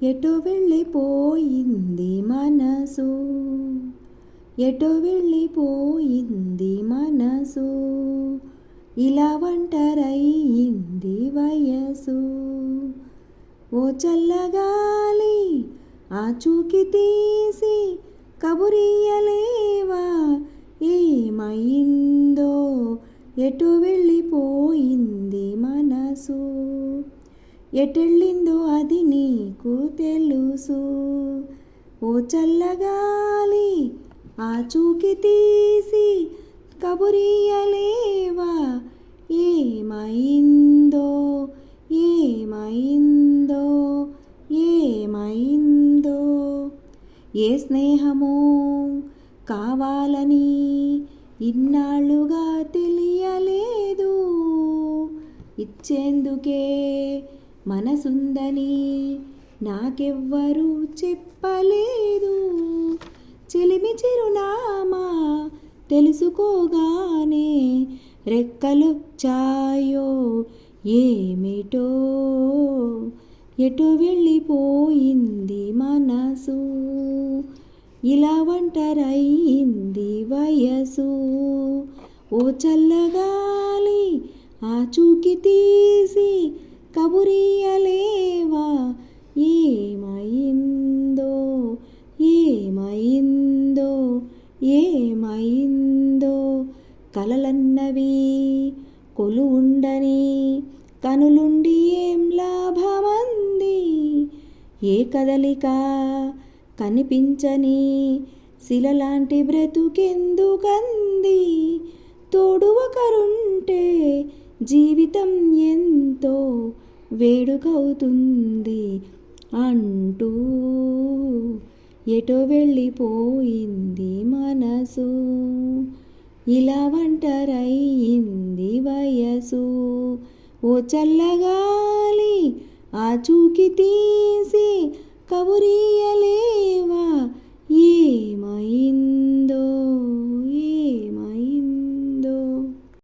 ఎటు వెళ్ళిపోయింది మనసు, ఎటు వెళ్ళిపోయింది మనసు, ఇలా ఒంటరయింది వయసు. ఓ చల్లగాలి ఆచూకి తీసి కబురియలేవా, ఏమైందో ఎటు వెళ్ళిపోయింది మనసు, ఎటెళ్ళిందో అది నీకు తెలుసు. ఓ చల్లగాలి ఆచూకి తీసి కబురియలేవా, ఏమైందో ఏమైందో ఏమైందో. ఏ స్నేహమో కావాలని ఇన్నాళ్ళుగా తెలియలేదు, ఇచ్చేందుకే మనసుందని నాకెవ్వరూ చెప్పలేదు. చెలిమి చిరునామా తెలుసుకోగానే రెక్కలొచ్చాయో ఏమిటో, ఎటు వెళ్ళిపోయింది మనసు, ఇలా ఒంటరయింది వయసు. ఓ చల్లగాలి ఆచూకి తీసి కబురియలేవా, ఏమైందో ఏమైందో ఏమైందో. కలలన్నవి కొలువుండని కనులుండి ఏం లాభమంది, ఏ కదలిక కనిపించని శిలలాంటి బ్రతుకెందుకంది. తోడు ఒకరుంటే జీవితం ఎంతో వేడుకవుతుంది అంటూ ఎటో వెళ్ళిపోయింది మనసు, ఇలా ఒంటరయింది వయసు. ఓ చల్లగాలి ఆచూకి తీసి కబురియలే